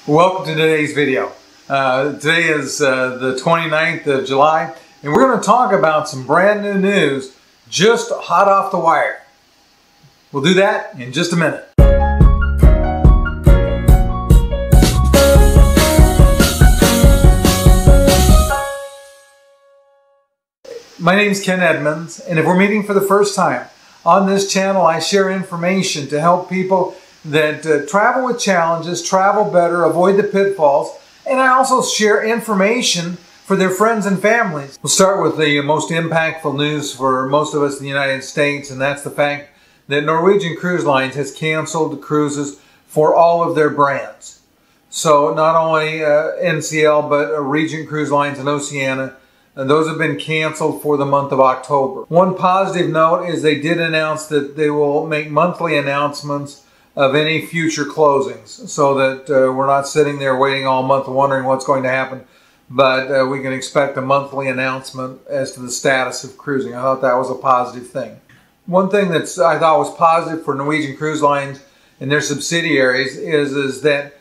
Welcome to today's video. Today is the 29th of July, and we're going to talk about some brand new news just hot off the wire. We'll do that in just a minute. My name is Ken Edmonds, and if we're meeting for the first time, on this channel I share information to help people that travel with challenges, travel better, avoid the pitfalls, and I also share information for their friends and families. We'll start with the most impactful news for most of us in the United States, and that's the fact that Norwegian Cruise Lines has canceled cruises for all of their brands. So not only NCL, but Regent Cruise Lines and Oceania, those have been canceled for the month of October. One positive note is they did announce that they will make monthly announcements of any future closings, so that we're not sitting there waiting all month wondering what's going to happen, but we can expect a monthly announcement as to the status of cruising. I thought that was a positive thing. One thing that I thought was positive for Norwegian Cruise Lines and their subsidiaries is that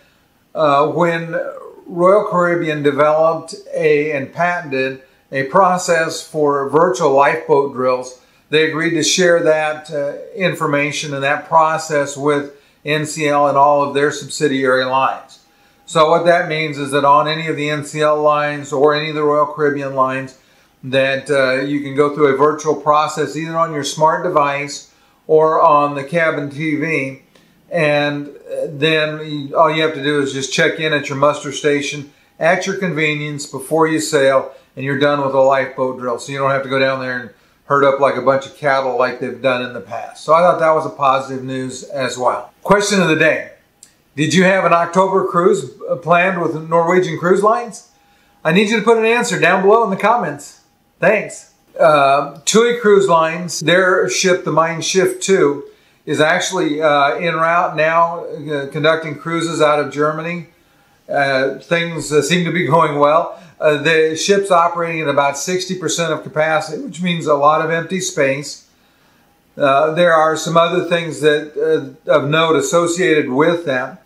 when Royal Caribbean developed and patented a process for virtual lifeboat drills, they agreed to share that information and that process with NCL and all of their subsidiary lines. So what that means is that on any of the NCL lines or any of the Royal Caribbean lines, that you can go through a virtual process either on your smart device or on the cabin TV, and then all you have to do is just check in at your muster station at your convenience before you sail, and you're done with a lifeboat drill. So you don't have to go down there and herd up like a bunch of cattle like they've done in the past. So I thought that was a positive news as well. Question of the day. Did you have an October cruise planned with Norwegian Cruise Lines? I need you to put an answer down below in the comments. Thanks. TUI Cruise Lines, their ship, the Mein Schiff 2, is actually en route now, conducting cruises out of Germany. Things seem to be going well. The ship's operating at about 60% of capacity, which means a lot of empty space. There are some other things that of note associated with that.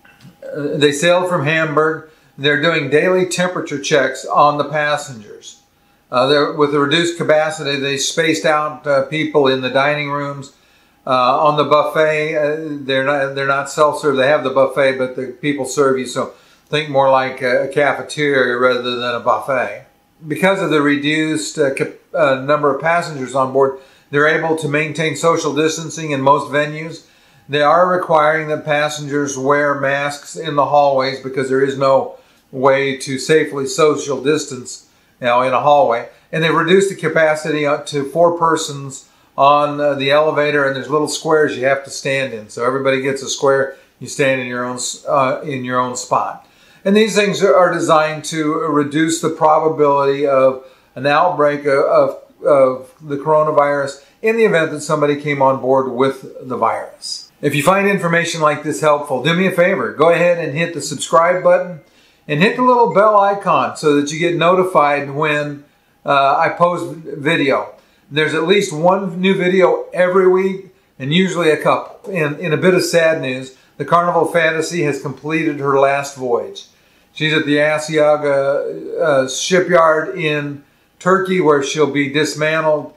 They sailed from Hamburg. They're doing daily temperature checks on the passengers. With the reduced capacity, they spaced out people in the dining rooms. On the buffet, they're not self-serve. They have the buffet, but the people serve you. So think more like a cafeteria rather than a buffet. Because of the reduced number of passengers on board, they're able to maintain social distancing in most venues. They are requiring that passengers wear masks in the hallways because there is no way to safely social distance, in a hallway. And they've reduced the capacity up to 4 persons on the elevator, and there's little squares you have to stand in. So everybody gets a square. You stand in your own spot. And these things are designed to reduce the probability of an outbreak of the coronavirus in the event that somebody came on board with the virus. If you find information like this helpful, do me a favor. Go ahead and hit the subscribe button and hit the little bell icon so that you get notified when I post video. There's at least one new video every week, and usually a couple. In a bit of sad news, the Carnival Fantasy has completed her last voyage. She's at the Asiaga shipyard in Turkey, where she'll be dismantled.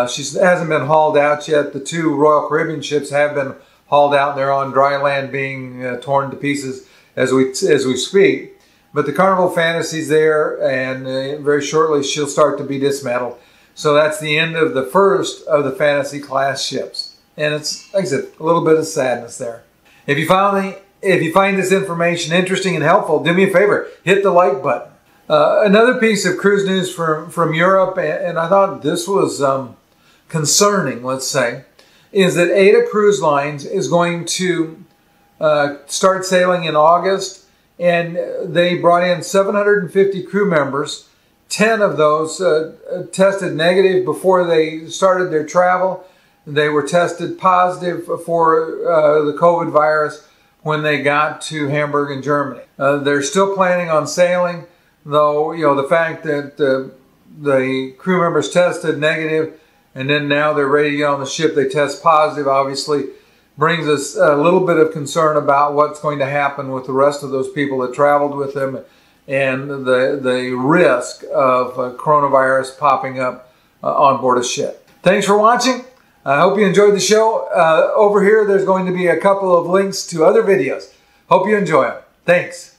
She hasn't been hauled out yet. The 2 Royal Caribbean ships have been hauled out, and they're on dry land being torn to pieces as we speak. But the Carnival Fantasy's there, and very shortly she'll start to be dismantled. So that's the end of the first of the Fantasy class ships. And it's, like I said, a little bit of sadness there. If you find this information interesting and helpful, do me a favor, hit the like button. Another piece of cruise news from Europe, and I thought this was concerning, let's say, is that AIDA Cruise Lines is going to start sailing in August, and they brought in 750 crew members. 10 of those tested negative before they started their travel. They were tested positive for the COVID virus when they got to Hamburg in Germany. They're still planning on sailing, though, the fact that the crew members tested negative and then now they're ready to get on the ship, they test positive, obviously brings us a little bit of concern about what's going to happen with the rest of those people that traveled with them and the risk of coronavirus popping up on board a ship. Thanks for watching. I hope you enjoyed the show. Over here, there's going to be a couple of links to other videos. Hope you enjoy them. Thanks.